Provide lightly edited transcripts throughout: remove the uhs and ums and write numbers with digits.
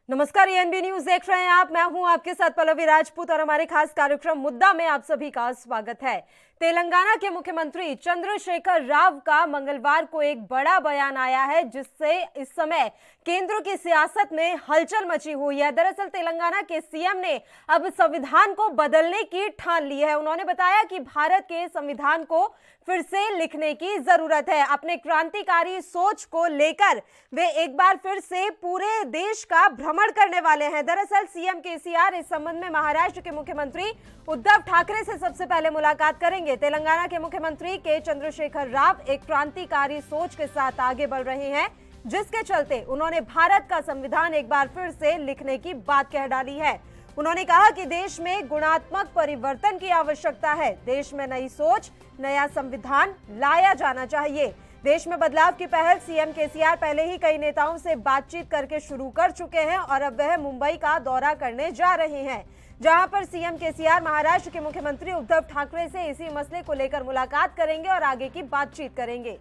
नमस्कार, ANB news देख रहे हैं आप। मैं हूं आपके साथ पल्लवी राजपूत और हमारे खास कार्यक्रम मुद्दा में आप सभी का स्वागत है। तेलंगाना के मुख्यमंत्री चंद्रशेखर राव का मंगलवार को एक बड़ा बयान आया है, जिससे इस समय केंद्र की सियासत में हलचल मची हुई है। दरअसल तेलंगाना के सीएम ने अब संविधान को बदलने की ठान ली है। उन्होंने बताया कि भारत के संविधान को फिर से लिखने की जरूरत है। अपने क्रांतिकारी सोच को लेकर वे एक बार फिर से पूरे देश का भ्रमण करने वाले हैं। दरअसल सीएम केसीआर इस संबंध में महाराष्ट्र के मुख्यमंत्री उद्धव ठाकरे से सबसे पहले मुलाकात करेंगे। तेलंगाना के मुख्यमंत्री के चंद्रशेखर राव एक क्रांतिकारी सोच के साथ आगे बढ़ रहे हैं, जिसके चलते उन्होंने भारत का संविधान एक बार फिर से लिखने की बात कह डाली है। उन्होंने कहा कि देश में गुणात्मक परिवर्तन की आवश्यकता है। देश में नई सोच, नया संविधान लाया जाना चाहिए। देश में बदलाव की पहल सीएम केसीआर पहले ही कई नेताओं से बातचीत करके शुरू कर चुके हैं और अब वह मुंबई का दौरा करने जा रहे हैं, जहां पर सीएम केसीआर महाराष्ट्र के मुख्यमंत्री उद्धव ठाकरे से इसी मसले को लेकर मुलाकात करेंगे और आगे की बातचीत करेंगे।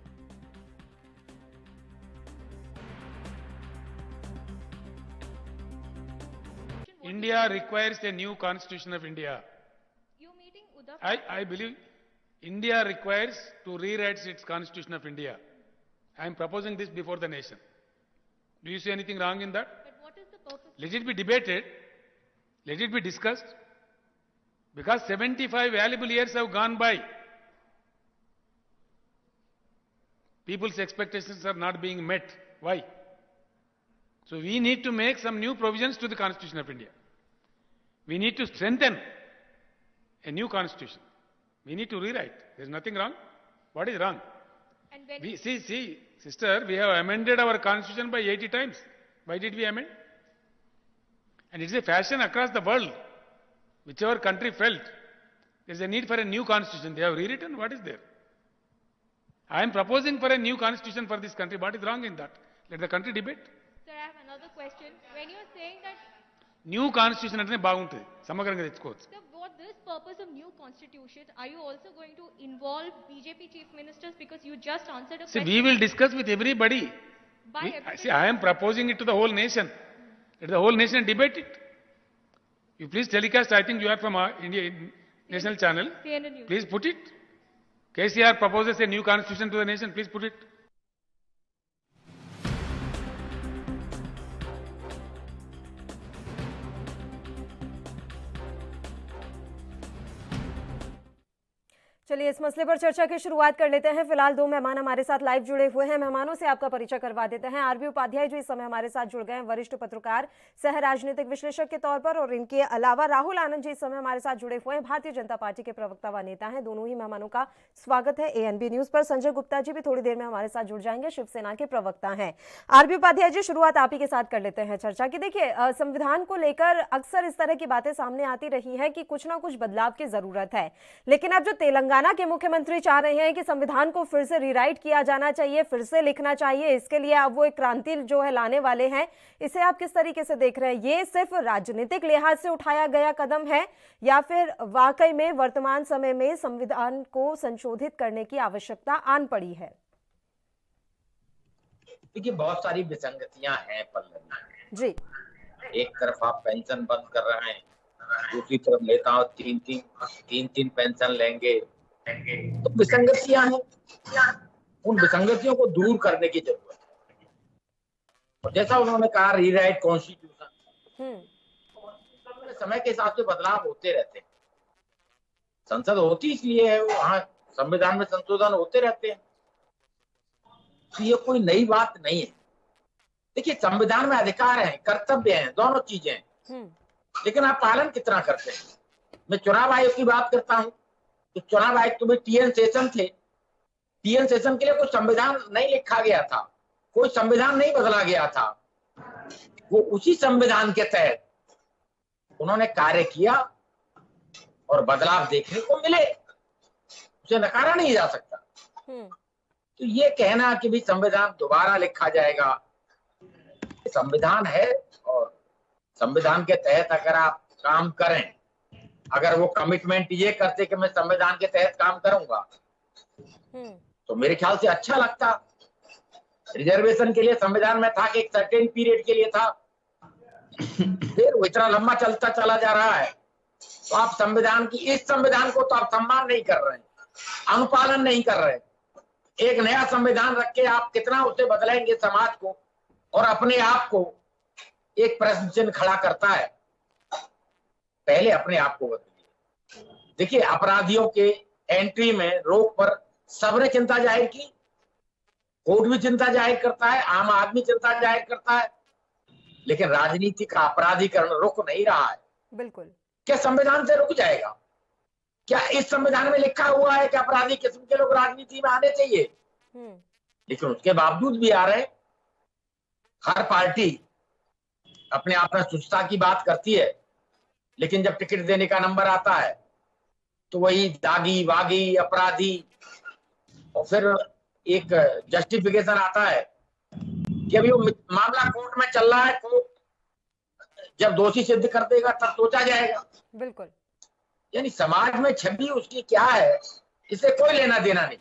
India requires a new constitution of India. You meeting Uddhav? I believe India requires to rewrite its constitution of India. I am proposing this before the nation. Do you see anything wrong in that? But what is the purpose? Let it be debated. Let it be discussed. Because 75 valuable years have gone by. People's expectations are not being met. Why? So we need to make some new provisions to the Constitution of India. We need to strengthen a new constitution. We need to rewrite. There is nothing wrong. What is wrong? And when We see, sister, we have amended our constitution by 80 times. Why did we amend? And it's a fashion across the world. Whichever country felt there is a need for a new constitution, they have rewritten. What is there? I am proposing for a new constitution for this country. What is wrong in that? Let the country debate. sir, I have another question. When you are saying that, new constitution అంటేనే బాగుంటుంది, సమగ్రంగా తెచ్చుకోవచ్చు. sir, for this purpose of new constitution, are you also going to involve BJP chief ministers? Because you just answered a See, question we will discuss with everybody. by everybody. See, I am proposing it to the whole nation. Let the whole nation debate it. You please telecast. I think you are from India National Channel. CNN News. Please put it. KCR proposes a new constitution to the nation. Please put it. चलिए इस मसले पर चर्चा की शुरुआत कर लेते हैं। फिलहाल दो मेहमान हमारे साथ लाइव जुड़े हुए हैं। मेहमानों से आपका परिचय करवा देते हैं। आरबी उपाध्याय जो इस समय हमारे साथ जुड़ गए हैं, वरिष्ठ पत्रकार, सह राजनीतिक विश्लेषक के तौर पर, और इनके अलावा राहुल आनंद जी इस समय हमारे साथ जुड़े हुए हैं, भारतीय जनता पार्टी के प्रवक्ता व नेता हैं। दोनों ही मेहमानों का स्वागत है एएनबी न्यूज पर। संजय गुप्ता जी भी थोड़ी देर में हमारे साथ जुड़ जाएंगे, शिवसेना के प्रवक्ता हैं। आरबी उपाध्याय जी, शुरुआत आप ही के साथ कर लेते हैं चर्चा की। देखिए, संविधान को लेकर अक्सर इस तरह की बातें सामने आती रही है कि कुछ ना कुछ बदलाव की जरूरत है, लेकिन अब जो तेलंगाना के मुख्यमंत्री चाह रहे हैं कि संविधान को फिर से रीराइट किया जाना चाहिए, फिर से लिखना चाहिए, इसके लिए अब वो एक क्रांति जो है लाने वाले हैं, इसे आप किस तरीके से देख रहे हैं? ये सिर्फ राजनीतिक लिहाज से उठाया गया कदम है या फिर वाकई में वर्तमान समय में संविधान को संशोधित करने की आवश्यकता आन पड़ी है? देखिए, बहुत सारी विसंगतियां हैं पल्लवी जी। एक तरफ आप पेंशन बंद कर रहे हैं, दूसरी तरफ नेताओं तीन पेंशन लेंगे, तो विसंगतियां हैं। उन विसंगतियों को दूर करने की जरूरत है। और जैसा उन्होंने कहा, रीराइट कॉन्स्टिट्यूशन, समय के हिसाब से बदलाव होते रहते हैं। संसद होती इसलिए है, वहां संविधान में संशोधन होते रहते हैं, तो ये कोई नई बात नहीं है। देखिए, संविधान में अधिकार है, कर्तव्य है, दोनों चीजें हैं, लेकिन आप पालन कितना करते हैं? मैं चुनाव आयोग की बात करता हूं, तो चुनाव आयुक्त में टीएन सेशन थे। टीएन सेशन के लिए कोई संविधान नहीं लिखा गया था, कोई संविधान नहीं बदला गया था। वो उसी संविधान के तहत उन्होंने कार्य किया और बदलाव देखने को मिले, उसे नकारा नहीं जा सकता। तो ये कहना कि भी संविधान दोबारा लिखा जाएगा, संविधान है और संविधान के तहत अगर आप काम करें, अगर वो कमिटमेंट ये करते कि मैं संविधान के तहत काम करूंगा, तो मेरे ख्याल से अच्छा लगता। रिजर्वेशन के लिए संविधान में था कि एक सर्टेन पीरियड के लिए था, फिर वो इतना लंबा चलता चला जा रहा है, तो आप संविधान की, इस संविधान को तो आप सम्मान नहीं कर रहे हैं, अनुपालन नहीं कर रहे। एक नया संविधान रख के आप कितना उसे बदलेंगे समाज को और अपने आप को, एक प्रश्न चिन्ह खड़ा करता है। पहले अपने आप को बदलिए। देखिए, अपराधियों के एंट्री में रोक पर सबने चिंता जाहिर की, कोर्ट भी चिंता जाहिर करता है, आम आदमी चिंता जाहिर करता है, लेकिन राजनीति का अपराधीकरण रुक नहीं रहा है। बिल्कुल। क्या संविधान से रुक जाएगा? क्या इस संविधान में लिखा हुआ है कि अपराधी किस्म के लोग राजनीति में आने चाहिए? लेकिन उसके बावजूद भी आ रहे। हर पार्टी अपने आप में शुचिता की बात करती है, लेकिन जब टिकट देने का नंबर आता है तो वही दागी वागी अपराधी, और फिर एक जस्टिफिकेशन आता है कि अभी वो मामला कोर्ट में चल रहा है, कोर्ट जब दोषी सिद्ध कर देगा तब सोचा जाएगा। बिल्कुल। यानी समाज में छवि उसकी क्या है, इससे कोई लेना देना नहीं।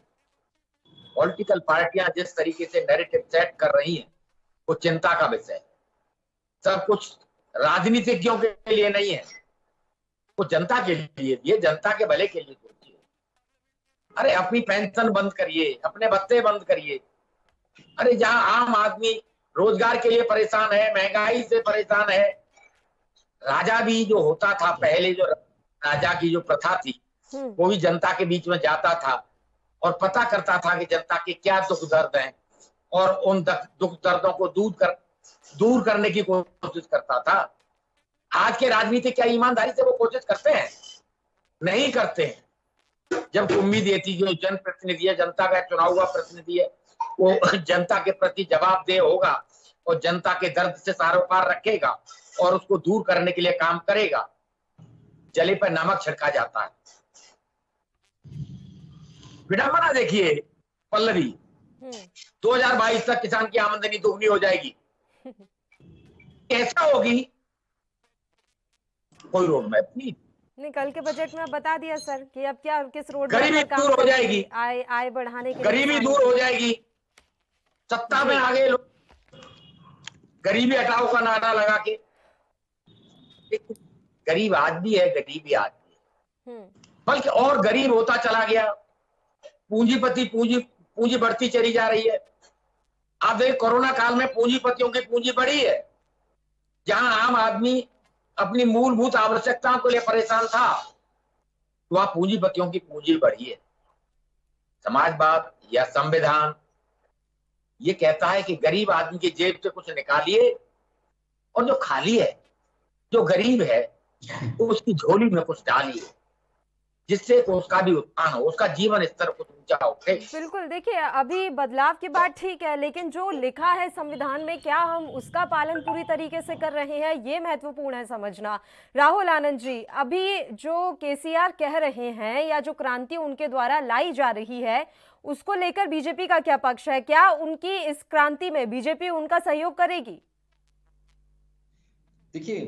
पॉलिटिकल पार्टियां जिस तरीके से नैरेटिव सेट कर रही हैं, वो चिंता का विषय है। सब कुछ राजनीतिज्ञों के लिए नहीं है, वो जनता के लिए, ये जनता के भले के लिए सोचिए। अरे अपनी पेंशन बंद करिए, अपने भत्ते बंद करिए। अरे जहां आम आदमी रोजगार के लिए परेशान है, महंगाई से परेशान है, राजा भी जो होता था पहले, जो राजा की जो प्रथा थी, वो भी जनता के बीच में जाता था और पता करता था कि जनता के क्या दुख दर्द हैं, और उन दुख दर्दों को दूर करने की कोशिश करता था। आज के राजनीतिक क्या ईमानदारी से वो कोशिश करते हैं? नहीं करते हैं। जब उम्मीद ये थी कि जनप्रतिनिधि है, जनता का चुना हुआ प्रतिनिधि है, वो जनता के प्रति जवाबदेह होगा और जनता के दर्द से सारोकार रखेगा और उसको दूर करने के लिए काम करेगा, जले पर नमक छिड़का जाता है। विडंबना देखिए पल्लवी, 2022 तक किसान की आमदनी दोगुनी हो जाएगी। कैसा होगी? कोई रोड मैप नहीं। कल के बजट में बता दिया सर कि अब क्या, किस रोड गरीबी दूर हो जाएगी, आय बढ़ाने के गरीबी दूर हो जाएगी। सत्ता में आगे लोग गरीबी हटाओ का नारा लगा के, गरीब आज भी है, गरीबी आज भी है, बल्कि और गरीब होता चला गया। पूंजीपति पूंजी बढ़ती चली जा रही है। आप देखिए, कोरोना काल में पूंजीपतियों की पूंजी बढ़ी है। जहां आम आदमी अपनी मूलभूत आवश्यकताओं के लिए परेशान था, वहां पूंजीपतियों की पूंजी बढ़ी है। समाजवाद या संविधान ये कहता है कि गरीब आदमी की जेब से कुछ निकालिए, और जो खाली है, जो गरीब है, उसकी झोली में कुछ डालिए, जिससे उसका भी उत्थान हो, उसका जीवन स्तर कुछ ऊंचा हो। बिल्कुल। देखिए, अभी बदलाव की बात ठीक है, लेकिन जो लिखा है संविधान में, क्या हम उसका पालन पूरी तरीके से कर रहे हैं, ये महत्वपूर्ण है समझना। राहुल आनंद जी, अभी जो केसीआर कह रहे हैं या जो क्रांति उनके द्वारा लाई जा रही है, उसको लेकर बीजेपी का क्या पक्ष है? क्या उनकी इस क्रांति में बीजेपी उनका सहयोग करेगी? देखिए,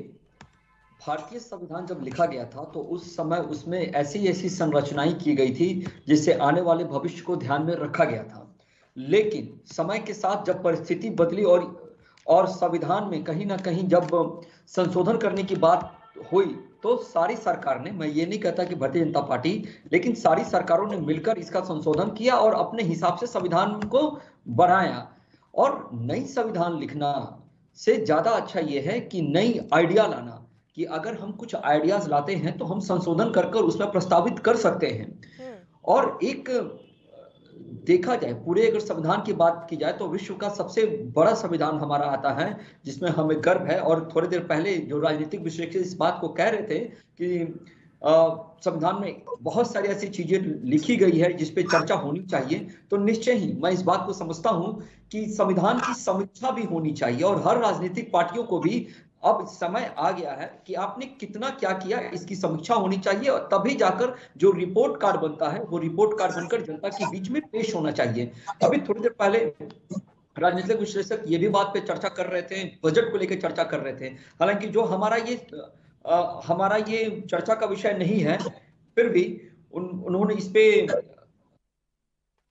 भारतीय संविधान जब लिखा गया था तो उस समय उसमें ऐसी संरचनाएं की गई थी जिससे आने वाले भविष्य को ध्यान में रखा गया था। लेकिन समय के साथ जब परिस्थिति बदली और संविधान में कहीं ना कहीं जब संशोधन करने की बात हुई, तो सारी सरकार ने, मैं ये नहीं कहता कि भारतीय जनता पार्टी, लेकिन सारी सरकारों ने मिलकर इसका संशोधन किया और अपने हिसाब से संविधान को बढ़ाया। और नई संविधान लिखना से ज्यादा अच्छा यह है कि नई आइडिया लाना, कि अगर हम कुछ आइडियाज लाते हैं तो हम संशोधन कर उसमें प्रस्तावित कर सकते हैं। और एक देखा जाए, पूरे अगर संविधान की बात की जाए तो विश्व का सबसे बड़ा संविधान हमारा आता है, जिसमें हमें गर्व है। और थोड़ी देर पहले जो राजनीतिक विश्लेषक इस बात को कह रहे थे कि संविधान में बहुत सारी ऐसी चीजें लिखी गई है जिस पे चर्चा होनी चाहिए, तो निश्चय ही मैं इस बात को समझता हूं कि संविधान की समीक्षा भी होनी चाहिए और हर राजनीतिक पार्टियों को भी अब समय आ गया है कि आपने कितना क्या किया, इसकी समीक्षा होनी चाहिए। और तभी जाकर जो रिपोर्ट कार्ड बनता है वो रिपोर्ट कार्ड बनकर जनता के बीच में पेश होना चाहिए। अभी थोड़ी देर पहले राजनीतिक विश्लेषक ये भी बात पे चर्चा कर रहे थे, बजट को लेकर चर्चा कर रहे थे। हालांकि जो हमारा ये चर्चा का विषय नहीं है, फिर भी उन्होंने इस पे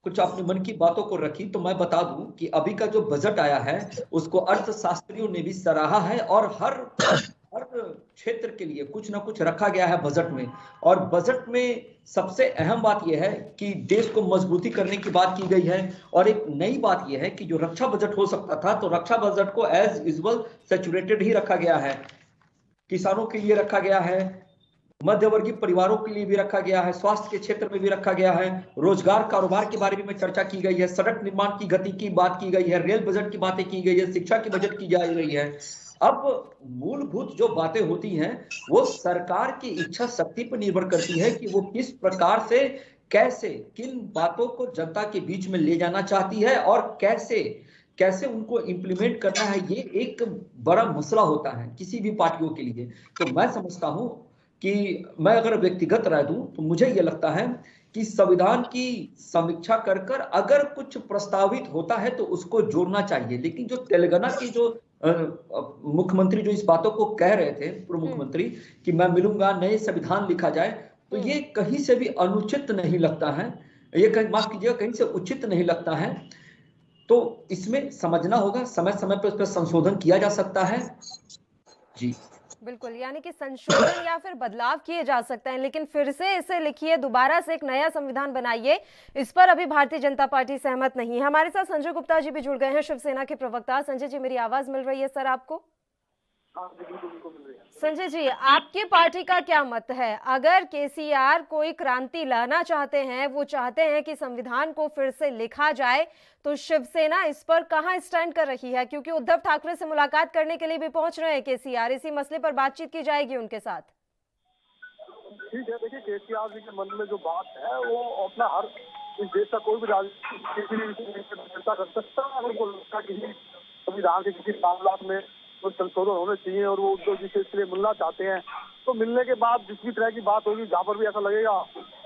कुछ अपने मन की बातों को रखी, तो मैं बता दूं कि अभी का जो बजट आया है उसको अर्थशास्त्रियों ने भी सराहा है और हर क्षेत्र के लिए कुछ ना कुछ रखा गया है बजट में। और बजट में सबसे अहम बात यह है कि देश को मजबूती करने की बात की गई है। और एक नई बात यह है कि जो रक्षा बजट हो सकता था, तो रक्षा बजट को एज यूजुअल सैचुरेटेड ही रखा गया है। किसानों के लिए रखा गया है, मध्यवर्गीय परिवारों के लिए भी रखा गया है, स्वास्थ्य के क्षेत्र में भी रखा गया है, रोजगार कारोबार के बारे में चर्चा की गई है, सड़क निर्माण की गति की बात की गई है, रेल बजट की बातें की गई है, शिक्षा की बजट की जा रही है। अब मूलभूत जो बातें होती हैं वो सरकार की इच्छा शक्ति पर निर्भर करती है कि वो किस प्रकार से, कैसे, किन बातों को जनता के बीच में ले जाना चाहती है और कैसे उनको इंप्लीमेंट करना है। ये एक बड़ा मसला होता है किसी भी पार्टियों के लिए। तो मैं समझता हूं कि मैं अगर व्यक्तिगत राय दूं तो मुझे यह लगता है कि संविधान की समीक्षा कर अगर कुछ प्रस्तावित होता है तो उसको जोड़ना चाहिए। लेकिन जो तेलंगाना की जो मुख्यमंत्री जो इस बातों को कह रहे थे, पूर्व मुख्यमंत्री, कि मैं मिलूंगा, नए संविधान लिखा जाए, तो ये कहीं से भी अनुचित नहीं लगता है, ये माफ कीजिएगा, कहीं से उचित नहीं लगता है। तो इसमें समझना होगा, समय समय पर इस पर संशोधन किया जा सकता है। जी बिल्कुल, यानी कि संशोधन या फिर बदलाव किए जा सकते हैं, लेकिन फिर से इसे लिखिए, दोबारा से एक नया संविधान बनाइए, इस पर अभी भारतीय जनता पार्टी सहमत नहीं है। हमारे साथ संजय गुप्ता जी भी जुड़ गए हैं, शिवसेना के प्रवक्ता। संजय जी, मेरी आवाज मिल रही है सर आपको? संजय जी, आपकी पार्टी का क्या मत है? अगर केसीआर कोई क्रांति लाना चाहते हैं, वो चाहते हैं कि संविधान को फिर से लिखा जाए, तो शिवसेना इस पर कहां स्टैंड कर रही है? क्योंकि उद्धव ठाकरे से मुलाकात करने के लिए भी पहुंच रहे हैं केसीआर, इसी मसले पर बातचीत की जाएगी उनके साथ। ठीक है, देखिए केसीआर जी के मन में जो बात है वो अपना हर इस देश का कोई भी चर्चा कर सकता है। अगर उनको लगता कि संविधान के किसी मामला में संशोधन होने चाहिए और वो उद्धव जी से इसलिए मिलना चाहते हैं, तो मिलने के बाद जिस भी तरह की बात होगी, जहाँ पर भी ऐसा लगेगा,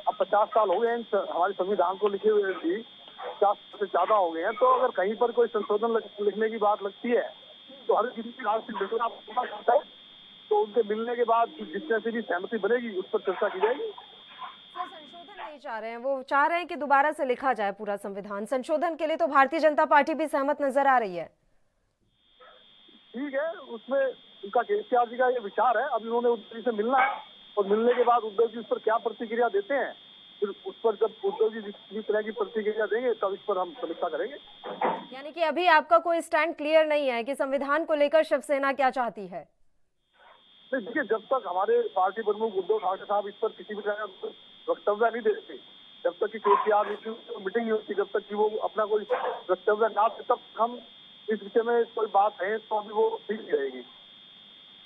अब 50 साल हो गए हैं हमारे संविधान को लिखे हुए भी, 50 से ज्यादा हो गए हैं, तो अगर कहीं पर कोई संशोधन लिखने की बात लगती है तो हर किसी की राजनीतिक मिलना चाहता है, तो उनके मिलने के बाद जिससे से भी सहमति बनेगी उस पर चर्चा की जाएगी। संशोधन नहीं चाह रहे हैं, वो चाह रहे हैं कि दोबारा से लिखा जाए पूरा संविधान। संशोधन के लिए तो भारतीय जनता पार्टी भी सहमत नजर आ रही है। ठीक है, उसमें उनका केसीआर जी का ये विचार है। अब इन्होंने उद्धव जी से मिलना है और मिलने के बाद उद्धव जी उस पर क्या प्रतिक्रिया देते हैं, फिर उस पर जब उद्धव जी जिस तरह की प्रतिक्रिया देंगे तब इस पर हम समीक्षा करेंगे। यानी कि अभी आपका कोई स्टैंड क्लियर नहीं है कि संविधान को लेकर शिवसेना क्या चाहती है? नहीं, देखिए, जब तक हमारे पार्टी प्रमुख उद्धव ठाकरे साहब इस पर किसी भी तरह का वक्तव्य नहीं देते, जब तक कि केसीआर मीटिंग नहीं होती, जब तक कि वो अपना कोई वक्तव्य ना दे, तब हम इस विषय में कोई बात है तो अभी वो ठीक रहेगी।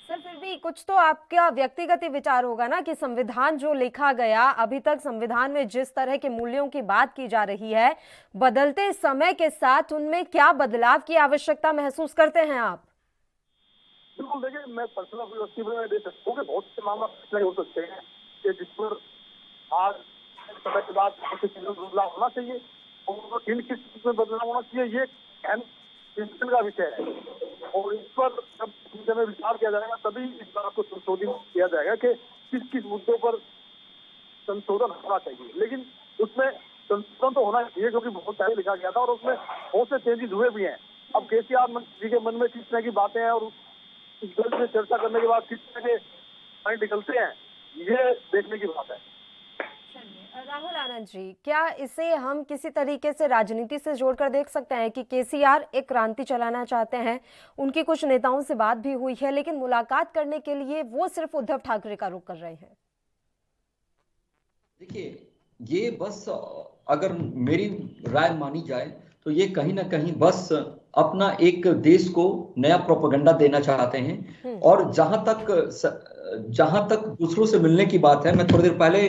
सर, फिर भी कुछ तो आपका व्यक्तिगत विचार होगा ना कि संविधान जो लिखा गया, अभी तक संविधान में जिस तरह के मूल्यों की बात की जा रही है, बदलते समय के साथ उनमें क्या बदलाव की आवश्यकता महसूस करते हैं आप? बिल्कुल, देखिए, मैं पर्सनल व्यक्तिगत में दे सकता हूँ कि बहुत से मामला हो सकते हैं कि जिस पर आज समय के बाद बदलाव होना चाहिए और किन किस में बदलाव होना चाहिए, ये चिंतन का विषय है। और इस पर जब में विचार किया जाएगा तभी इस बात को संशोधित किया जाएगा कि किस किस मुद्दों पर संशोधन होना चाहिए। लेकिन उसमें संशोधन तो होना चाहिए क्योंकि बहुत पहले लिखा गया था और उसमें बहुत से चेंजेस हुए भी हैं। अब केसीआर जी के मन में किस तरह की बातें हैं और इस दल से चर्चा करने के बाद किस तरह के पॉइंट निकलते हैं, ये देखने की बात है। राहुल आनंद जी, क्या इसे हम किसी तरीके से राजनीति से जोड़कर देख सकते हैं कि केसीआर एक क्रांति चलाना चाहते हैं, उनकी कुछ नेताओं से बात भी हुई है, लेकिन मुलाकात करने के लिए वो सिर्फ उद्धव ठाकरे का रुख कर रहे हैं? देखिए, ये बस अगर मेरी राय मानी जाए तो ये कहीं ना कहीं बस अपना एक देश को नया प्रोपेगेंडा देना चाहते हैं। और जहां तक दूसरों से मिलने की बात है, मैं थोड़ी देर पहले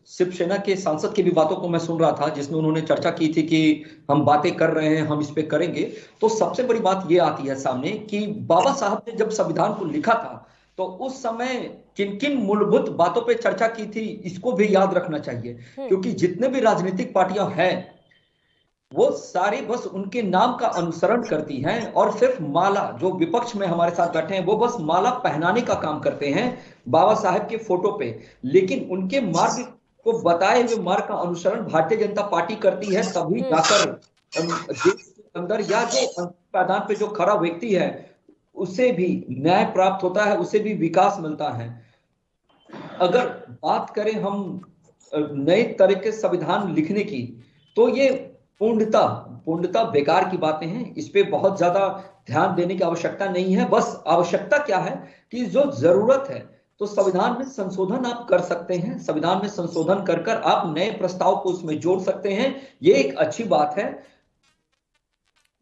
शिवसेना के सांसद की भी बातों को मैं सुन रहा था जिसमें उन्होंने चर्चा की थी कि हम बातें कर रहे हैं, हम इस पे करेंगे। तो सबसे बड़ी बात ये आती है सामने कि बाबा साहब ने जब संविधान को लिखा था तो उस समय किन किन मूलभूत बातों पे चर्चा की थी, इसको भी याद रखना चाहिए। क्योंकि जितने भी राजनीतिक पार्टियां हैं वो सारी बस उनके नाम का अनुसरण करती हैं और सिर्फ माला, जो विपक्ष में हमारे साथ बैठे हैं वो बस माला पहनाने का काम करते हैं बाबा साहब के फोटो पे। लेकिन उनके मार्ग को बताए हुए मार्ग का अनुसरण भारतीय जनता पार्टी करती है, तभी जाकर देश के अंदर या जो मैदान पे जो खड़ा व्यक्ति है उसे भी न्याय प्राप्त होता है, उसे भी विकास मिलता है। अगर बात करें हम नए तरह के संविधान लिखने की, तो ये पूर्णतः बेकार की बातें हैं। इस पे बहुत ज्यादा ध्यान देने की आवश्यकता नहीं है। बस आवश्यकता क्या है कि जो जरूरत है तो संविधान में संशोधन आप कर सकते हैं, संविधान में संशोधन कर आप नए प्रस्ताव को उसमें जोड़ सकते हैं। ये एक अच्छी बात है।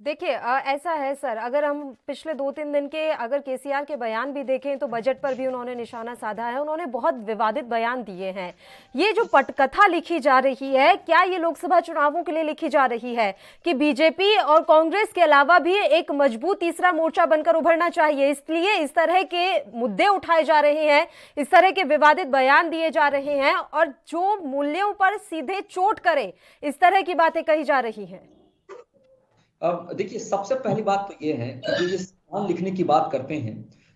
देखिए ऐसा है सर, अगर हम पिछले 2-3 दिन के अगर केसीआर के बयान भी देखें तो बजट पर भी उन्होंने निशाना साधा है। उन्होंने बहुत विवादित बयान दिए हैं। ये जो पटकथा लिखी जा रही है, क्या ये लोकसभा चुनावों के लिए लिखी जा रही है कि बीजेपी और कांग्रेस के अलावा भी एक मजबूत तीसरा मोर्चा बनकर उभरना चाहिए, इसलिए इस तरह के मुद्दे उठाए जा रहे हैं, इस तरह के विवादित बयान दिए जा रहे हैं और जो मूल्यों पर सीधे चोट करे इस तरह की बातें कही जा रही हैं? अब देखिए, सबसे पहली बात तो ये है कि जो संविधान लिखने की बात करते हैं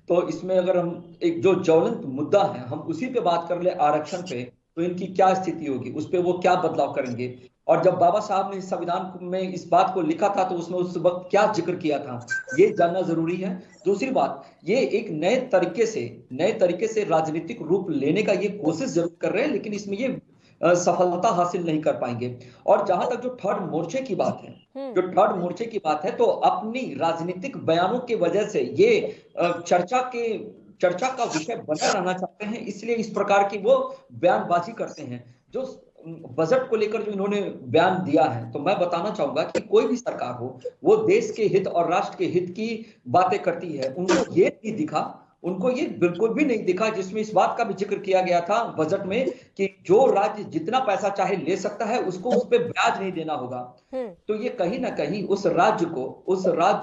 तो इसमें अगर हम एक जो ज्वलंत मुद्दा है हम उसी पे बात कर ले, आरक्षण पे, तो इनकी क्या स्थिति होगी, उस पे वो क्या बदलाव करेंगे। और जब बाबा साहब ने संविधान में इस बात को लिखा था तो उसमें उस वक्त क्या जिक्र किया था, ये जानना जरूरी है। दूसरी बात, ये एक नए तरीके से राजनीतिक रूप लेने का ये कोशिश जरूर कर रहे हैं, लेकिन इसमें ये सफलता हासिल नहीं कर पाएंगे। और जहां तक जो थर्ड मोर्चे की बात है, तो अपनी राजनीतिक बयानों की वजह से ये चर्चा का विषय बना रहना चाहते हैं, इसलिए इस प्रकार की वो बयानबाजी करते हैं। जो बजट को लेकर जो इन्होंने बयान दिया है, तो मैं बताना चाहूंगा कि कोई भी सरकार हो वो देश के हित और राष्ट्र के हित की बातें करती है। उनको ये बिल्कुल भी नहीं दिखा जिसमें इस बात का भी जिक्र किया गया था बजट में कि जो राज्य जितना पैसा चाहे ले सकता है, उसको उस पे ब्याज नहीं देना होगा। तो ये कहीं ना कहीं उस राज्य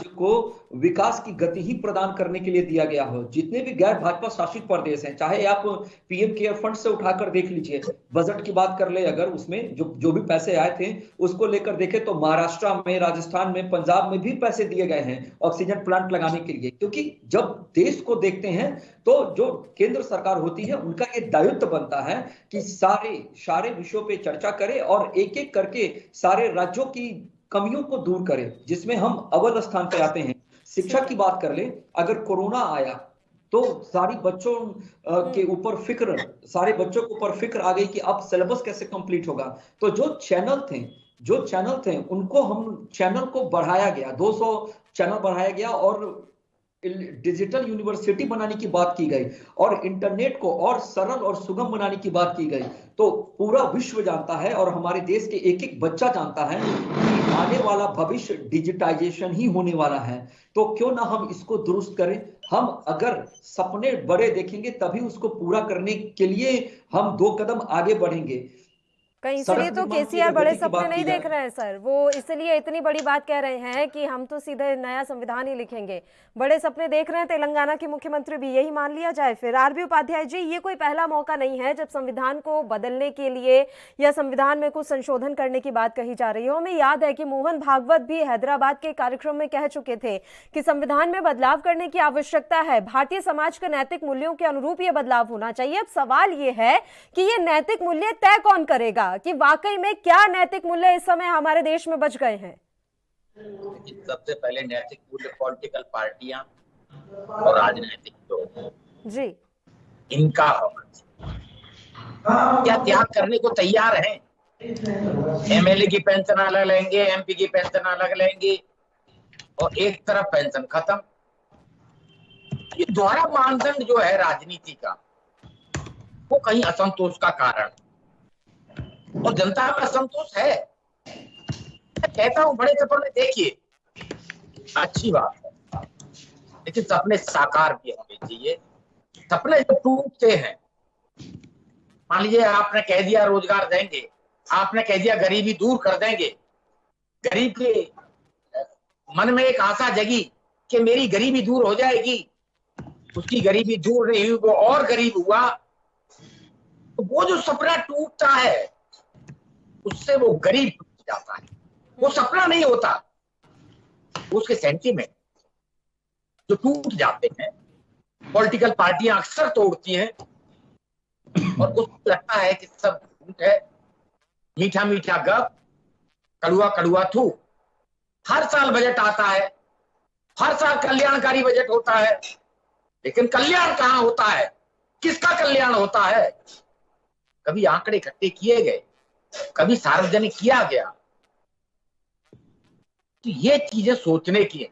को विकास की गति ही प्रदान करने के लिए दिया गया हो। जितने भी गैर भाजपा शासित प्रदेश हैं, चाहे आप पीएम केयर फंड से उठाकर देख लीजिए, बजट की बात कर ले अगर, उसमें जो भी पैसे आए थे उसको लेकर देखे तो महाराष्ट्र में, राजस्थान में, पंजाब में भी पैसे दिए गए हैं ऑक्सीजन प्लांट लगाने के लिए। क्योंकि जब देश को देखते हैं तो जो केंद्र सरकार होती है उनका ये दायित्व बनता है कि सारे विषयों पे चर्चा करे और एक एक करके सारे राज्यों की कमियों को दूर करे, जिसमें हम अव्वल स्थान पे आते हैं। शिक्षा की बात कर ले, अगर कोरोना आया तो सारे बच्चों के ऊपर फिक्र आ गई कि अब सिलेबस कैसे कंप्लीट होगा। तो जो चैनल थे उनको चैनल को बढ़ाया गया, 200 चैनल बढ़ाया गया और डिजिटल यूनिवर्सिटी बनाने की बात की गई और इंटरनेट को और सरल और सुगम बनाने की बात की गई। तो पूरा विश्व जानता है और हमारे देश के एक एक बच्चा जानता है कि आने वाला भविष्य डिजिटाइजेशन ही होने वाला है। तो क्यों ना हम इसको दुरुस्त करें। हम अगर सपने बड़े देखेंगे तभी उसको पूरा करने के लिए हम 2 कदम आगे बढ़ेंगे। कहीं इसलिए तो केसीआर बड़े सपने नहीं देख रहे हैं सर, वो इसलिए इतनी बड़ी बात कह रहे हैं कि हम तो सीधे नया संविधान ही लिखेंगे। बड़े सपने देख रहे हैं तेलंगाना के मुख्यमंत्री भी, यही मान लिया जाए फिर। आरबी उपाध्याय जी, ये कोई पहला मौका नहीं है जब संविधान को बदलने के लिए या संविधान में कुछ संशोधन करने की बात कही जा रही है। हमें याद है कि मोहन भागवत भी हैदराबाद के कार्यक्रम में कह चुके थे कि संविधान में बदलाव करने की आवश्यकता है, भारतीय समाज के नैतिक मूल्यों के अनुरूप ये बदलाव होना चाहिए। अब सवाल ये है कि ये नैतिक मूल्य तय कौन करेगा कि वाकई में क्या नैतिक मूल्य इस समय हमारे देश में बच गए हैं। सबसे पहले नैतिक मूल्य पॉलिटिकल पार्टियां और राजनीतिक लोग जी, इनका क्या त्याग करने को तैयार हैं। एमएलए की पेंशन अलग लेंगे, एमपी की पेंशन अलग लेंगे और एक तरफ पेंशन खत्म। ये दोहरा मानदंड जो है राजनीति का, वो कहीं असंतोष का कारण और जनता में असंतोष है। मैं कहता हूं बड़े सपने देखिए, अच्छी बात है, लेकिन सपने साकार भी होने चाहिए। सपने जो टूटते हैं, मान लीजिए आपने कह दिया रोजगार देंगे, आपने कह दिया गरीबी दूर कर देंगे, गरीब के मन में एक आशा जगी कि मेरी गरीबी दूर हो जाएगी, उसकी गरीबी दूर नहीं हुई, वो और गरीब हुआ। तो वो जो सपना टूटता है उससे वो गरीब टूट जाता है, वो सपना नहीं होता, उसके सेंटीमेंट जो टूट जाते हैं। पॉलिटिकल पार्टियां अक्सर तोड़ती हैं और उसको लगता है कि सब झूठ है, मीठा मीठा गप, कड़ुआ कड़ुआ थू। हर साल बजट आता है, हर साल कल्याणकारी बजट होता है, लेकिन कल्याण कहां होता है, किसका कल्याण होता है? कभी आंकड़े इकट्ठे किए गए, कभी सार्वजनिक किया गया? तो ये चीजें सोचने की है।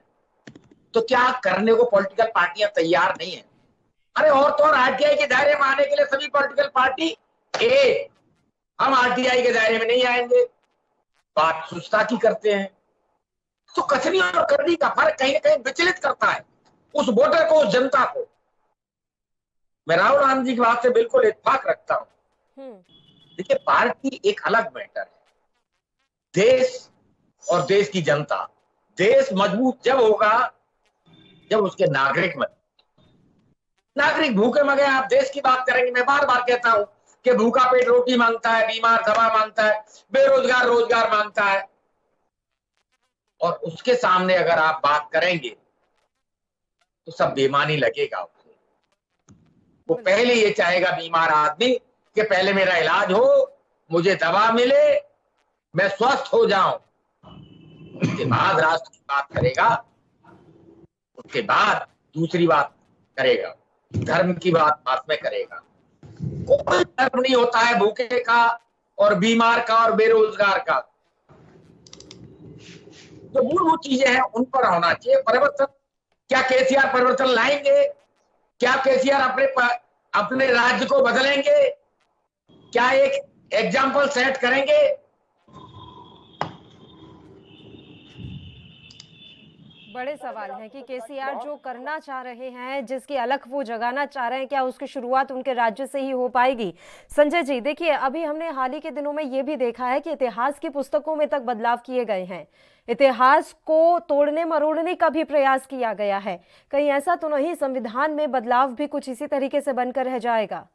तो क्या करने को पॉलिटिकल पार्टियां तैयार नहीं है? अरे और तो और आरटीआई के दायरे में आने के लिए सभी पॉलिटिकल पार्टी हम आरटीआई के दायरे में नहीं आएंगे, बात सुस्ता की करते हैं। तो कथनी और करनी का फर्क कहीं ना कहीं विचलित करता है उस वोटर को, उस जनता को। मैं राहुल गांधी की बात से बिल्कुल इत्तेफाक रखता हूं। देखिए, पार्टी एक अलग मैटर है, देश और देश की जनता। देश मजबूत जब होगा जब उसके नागरिक भूखे मगे। आप देश की बात करेंगे, मैं बार बार कहता हूं कि भूखा पेट रोटी मांगता है, बीमार दवा मांगता है, बेरोजगार रोजगार मांगता है। और उसके सामने अगर आप बात करेंगे तो सब बेईमानी लगेगा उसे। वो पहले ये चाहेगा बीमार आदमी कि पहले मेरा इलाज हो, मुझे दवा मिले, मैं स्वस्थ हो जाऊं, उसके बाद राष्ट्र की बात करेगा, उसके बाद दूसरी बात करेगा, धर्म की बात बाद में करेगा। कोई धर्म नहीं होता है भूखे का और बीमार का और बेरोजगार का। जो मूलभूत चीजें हैं उन पर होना चाहिए परिवर्तन। क्या केसीआर परिवर्तन लाएंगे? क्या केसीआर अपने राज्य को बदलेंगे? क्या एक एग्जाम्पल सेट करेंगे? बड़े सवाल हैं कि केसीआर जो करना चाह रहे हैं, जिसकी अलख वो जगाना चाह रहे हैं, क्या उसकी शुरुआत उनके राज्य से ही हो पाएगी? संजय जी, देखिए, अभी हमने हाल ही के दिनों में ये भी देखा है कि इतिहास की पुस्तकों में तक बदलाव किए गए हैं, इतिहास को तोड़ने मरोड़ने का भी प्रयास किया गया है। कहीं ऐसा तो नहीं संविधान में बदलाव भी कुछ इसी तरीके से बनकर रह जाएगा?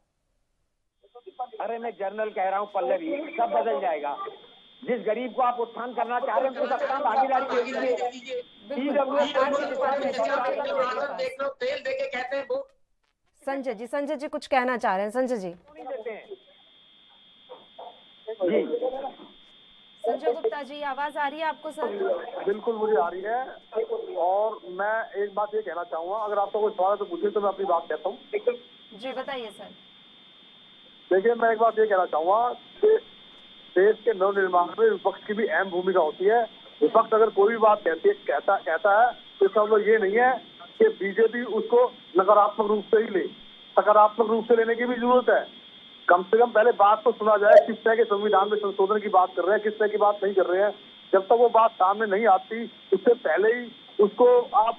अरे मैं जनरल कह रहा हूँ पल्लवी, सब बदल जाएगा। जिस गरीब को आप उत्थान करना चाह रहे हैं उनको सबका भागीदारी दीजिए। संजय जी कुछ कहना चाह रहे हैं? संजय जी, संजय गुप्ता जी, आवाज आ रही है आपको? सर बिल्कुल मुझे आ रही है। और मैं एक बात ये कहना चाहूंगा, अगर आपका कोई सवाल है तो पूछिए, तो मैं अपनी बात कहता हूँ। जी बताइए सर। देखिए, मैं एक बात ये कहना चाहूंगा कि देश के नवनिर्माण में विपक्ष की भी अहम भूमिका होती है। विपक्ष अगर कोई भी बात कहता है तो इसका मतलब ये नहीं है कि बीजेपी उसको नकारात्मक रूप से ही ले, सकारात्मक रूप से लेने की भी जरूरत है। कम से कम पहले बात तो सुना जाए, किस तरह के संविधान में संशोधन की बात कर रहे हैं, किस तरह की बात नहीं कर रहे हैं। जब तक वो बात सामने नहीं आती, उससे पहले ही उसको आप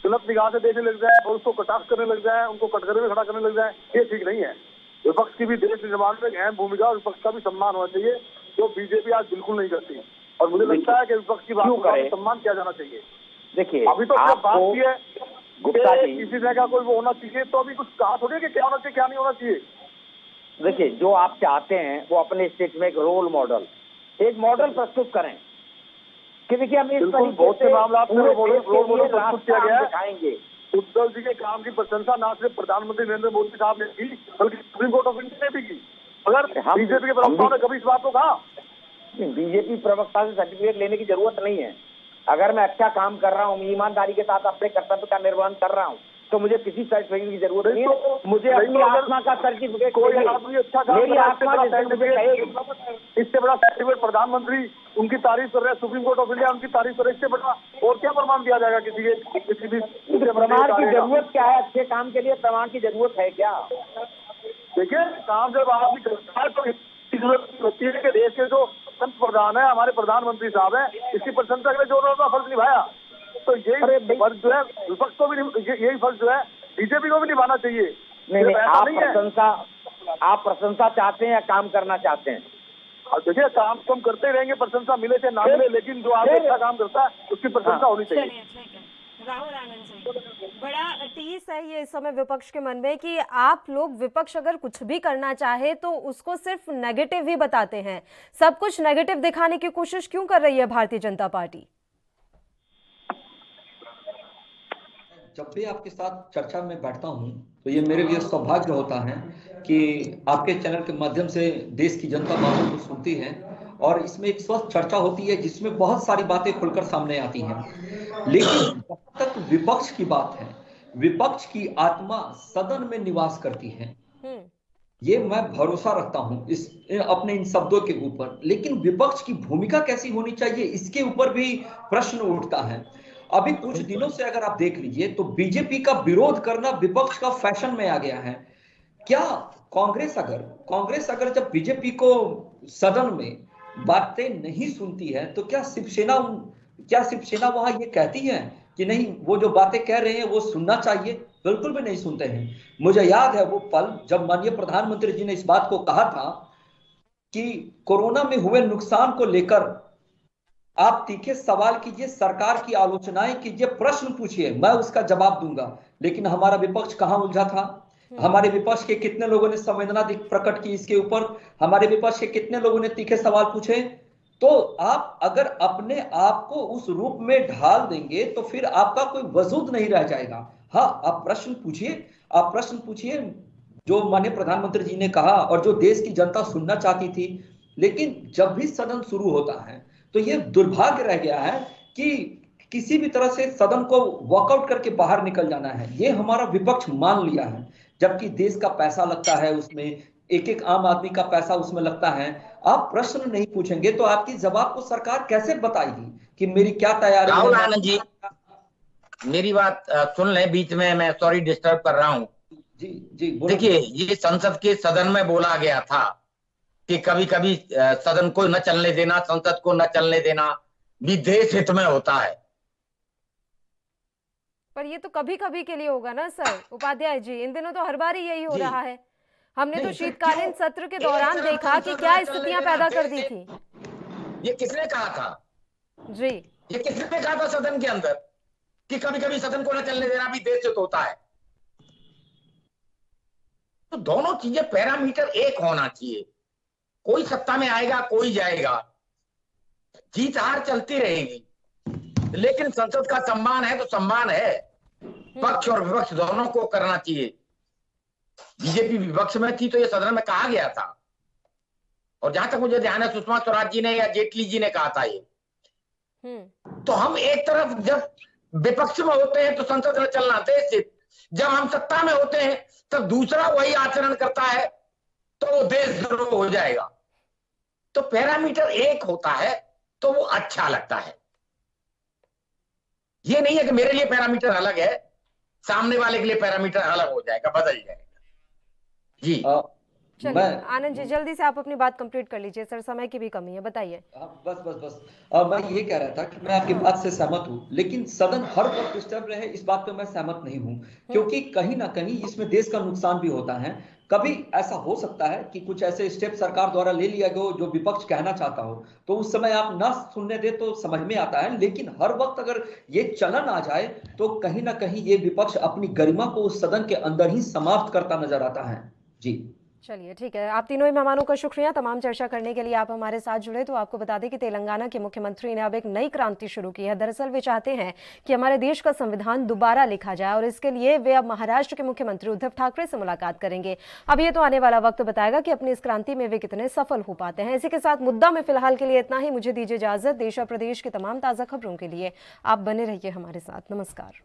गलत निगाह से देखने लग जाए और उसको कटाक्ष करने लग जाए, उनको कटघरे में खड़ा करने लग जाए, ये ठीक नहीं है। विपक्ष की भी देश निर्माण में एक अहम भूमिका और विपक्ष का भी सम्मान होना चाहिए, जो बीजेपी आज बिल्कुल नहीं करती। और मुझे लगता है कि विपक्ष की बात का सम्मान किया जाना चाहिए। देखिए, अभी तो सिर्फ बात की है गुप्ता जी, किसी तरह का कोई वो होना चाहिए, तो अभी कुछ कहा थोड़ी कि क्या होना चाहिए क्या नहीं होना चाहिए। देखिए, जो आप चाहते हैं वो अपने स्टेट में एक रोल मॉडल, एक मॉडल प्रस्तुत करें कि देखिए हम इस बहुत से मामला रोल मॉडल प्रस्तुत किया गया दिखाएंगे। उद्धव जी के काम की प्रशंसा न सिर्फ प्रधानमंत्री नरेंद्र मोदी साहब ने की, बल्कि सुप्रीम कोर्ट ऑफ इंडिया ने भी की। अगर बीजेपी के प्रवक्ताओं ने कभी इस बात को कहा? बीजेपी प्रवक्ता से सर्टिफिकेट लेने की जरूरत नहीं है। अगर मैं अच्छा काम कर रहा हूँ, ईमानदारी के साथ अपने कर्तव्य का निर्वहन कर रहा हूँ, तो मुझे किसी सर्टिफिकेट की जरूरत नहीं है। मुझे अपनी आत्मा का सर्टिफिकेट, कोई आदमी अच्छा काम मेरी आत्मा इससे बड़ा सर्टिफिकेट प्रधानमंत्री उनकी तारीफ कर रहे हैं, सुप्रीम कोर्ट ऑफ इंडिया उनकी तारीफ कर रहे हैं, इससे बड़ा और क्या प्रमाण दिया जाएगा किसी भी प्रमाण की जरूरत क्या है? अच्छे काम के लिए प्रमाण की जरूरत है क्या? देखिए, काम जब आदमी करता है तो इसकी जरूरत होती है कि देश के जो प्रधान है, हमारे प्रधानमंत्री साहब है, इसकी प्रशंसा के लिए जो उन्होंने फर्ज निभाया, तो यही फर्ज जो है विपक्ष को भी, यही फर्ज जो है बीजेपी को भी निभाना चाहिए। नहीं, आप प्रशंसा चाहते हैं या काम करना चाहते हैं? देखिए, काम तो हम करते रहेंगे, प्रशंसा मिले चाहे ना मिले, लेकिन जो आगे अच्छा काम करता है उसकी प्रशंसा होनी चाहिए। राहुल आनंद जी, बड़ा टीस है ये इस समय विपक्ष के मन में कि आप लोग, विपक्ष अगर कुछ भी करना चाहे तो उसको सिर्फ नेगेटिव ही बताते हैं। सब कुछ नेगेटिव दिखाने की कोशिश क्यों कर रही है भारतीय जनता पार्टी? जब भी आपके साथ चर्चा में बैठता हूं तो ये मेरे लिए सौभाग्य होता है कि आपके चैनल के माध्यम से देश की जनता बातों को सुनती है और इसमें एक स्वस्थ चर्चा होती है जिसमें बहुत सारी बातें खुलकर सामने आती हैं। लेकिन जब तक विपक्ष की बात है, विपक्ष की आत्मा सदन में निवास करती है, ये मैं भरोसा रखता हूं अपने इन शब्दों के ऊपर। लेकिन विपक्ष की भूमिका कैसी होनी चाहिए, इसके ऊपर भी प्रश्न उठता है। अभी कुछ दिनों से अगर आप देख लीजिए तो बीजेपी का विरोध करना विपक्ष का फैशन में आ गया है। क्या कांग्रेस अगर जब बीजेपी को सदन में बातें नहीं सुनती है तो क्या शिवसेना वहां ये कहती है कि नहीं, वो जो बातें कह रहे हैं वो सुनना चाहिए? बिल्कुल भी नहीं सुनते हैं। मुझे याद है वो पल जब माननीय प्रधानमंत्री जी ने इस बात को कहा था कि कोरोना में हुए नुकसान को लेकर आप तीखे सवाल कीजिए, सरकार की आलोचनाएं कीजिए, प्रश्न पूछिए, मैं उसका जवाब दूंगा। लेकिन हमारा विपक्ष कहां उलझा था? हमारे विपक्ष के कितने लोगों ने संवेदना प्रकट की इसके ऊपर? हमारे विपक्ष के कितने लोगों ने तीखे सवाल पूछे? तो आप अगर अपने आप को उस रूप में ढाल देंगे तो फिर आपका कोई वजूद नहीं रह जाएगा। हाँ, आप प्रश्न पूछिए जो माननीय प्रधानमंत्री जी ने कहा और जो देश की जनता सुनना चाहती थी। लेकिन जब भी सदन शुरू होता है तो ये दुर्भाग्य रह गया है कि किसी भी तरह से सदन को वॉकआउट करके बाहर निकल जाना है, ये हमारा विपक्ष मान लिया है। जबकि देश का पैसा लगता है उसमें, एक आम आदमी का पैसा उसमें लगता है। आप प्रश्न नहीं पूछेंगे तो आपकी जवाब को सरकार कैसे बताएगी कि मेरी क्या तैयारी है? राहुल आनंद जी, मेरी बात सुन लें, बीच में मैं सॉरी डिस्टर्ब कर रहा हूं। जी देखिए, ये संसद के सदन में बोला गया था कि कभी कभी सदन को न चलने देना, संसद को न चलने देना भी देश हित में होता है। पर ये तो कभी कभी के लिए होगा ना सर उपाध्याय जी, इन दिनों तो हर बार ही यही हो रहा है। हमने तो शीतकालीन सत्र के दौरान देखा कि क्या स्थितियां पैदा कर दी थी। ये किसने कहा था जी, ये किसने कहा था सदन के अंदर कि कभी कभी सदन को न चलने देना भी देश हित होता है? तो दोनों चीजें, पैरामीटर एक होना चाहिए। कोई सत्ता में आएगा, कोई जाएगा, जीत हार चलती रहेगी, लेकिन संसद का सम्मान है तो सम्मान है। पक्ष और विपक्ष दोनों को करना चाहिए। बीजेपी विपक्ष में थी तो ये सदन में कहा गया था, और जहां तक मुझे ध्यान है सुषमा स्वराज जी ने या जेटली जी ने कहा था ये। तो हम एक तरफ जब विपक्ष में होते हैं तो संसद में चलना देश हित, जब हम सत्ता में होते हैं तब दूसरा वही आचरण करता है तो वो देशद्रोह हो जाएगा। तो पैरामीटर एक होता है तो वो अच्छा लगता है। ये नहीं है कि मेरे लिए पैरामीटर अलग है, सामने वाले के लिए पैरामीटर अलग हो जाएगा, बदल जाएगा। जी चलिए आनंद जी, जल्दी से आप अपनी बात कंप्लीट कर लीजिए सर, समय की भी कमी है, बताइए। बस मैं ये कह रहा था कि मैं आपकी बात से सहमत हूँ, लेकिन सदन हर वक्त डिस्टर्ब रहे इस बात पे मैं सहमत नहीं हूँ, क्योंकि कहीं ना कहीं इसमें देश का नुकसान भी होता है। कभी ऐसा हो सकता है कि कुछ ऐसे स्टेप सरकार द्वारा ले लिया गया जो विपक्ष कहना चाहता हो, तो उस समय आप ना सुनने दे तो समझ में आता है। लेकिन हर वक्त अगर ये चलन आ जाए तो कहीं ना कहीं ये विपक्ष अपनी गरिमा को उस सदन के अंदर ही समाप्त करता नजर आता है। जी चलिए ठीक है, आप तीनों ही मेहमानों का शुक्रिया तमाम चर्चा करने के लिए आप हमारे साथ जुड़े। तो आपको बता दें कि तेलंगाना के मुख्यमंत्री ने अब एक नई क्रांति शुरू की है। दरअसल वे चाहते हैं कि हमारे देश का संविधान दोबारा लिखा जाए और इसके लिए वे अब महाराष्ट्र के मुख्यमंत्री उद्धव ठाकरे से मुलाकात करेंगे। अब ये तो आने वाला वक्त बताएगा कि अपनी इस क्रांति में वे कितने सफल हो पाते हैं। इसी के साथ मुद्दा में फिलहाल के लिए इतना ही। मुझे दीजिए इजाजत। देश और प्रदेश की तमाम ताज़ा खबरों के लिए आप बने रहिए हमारे साथ। नमस्कार।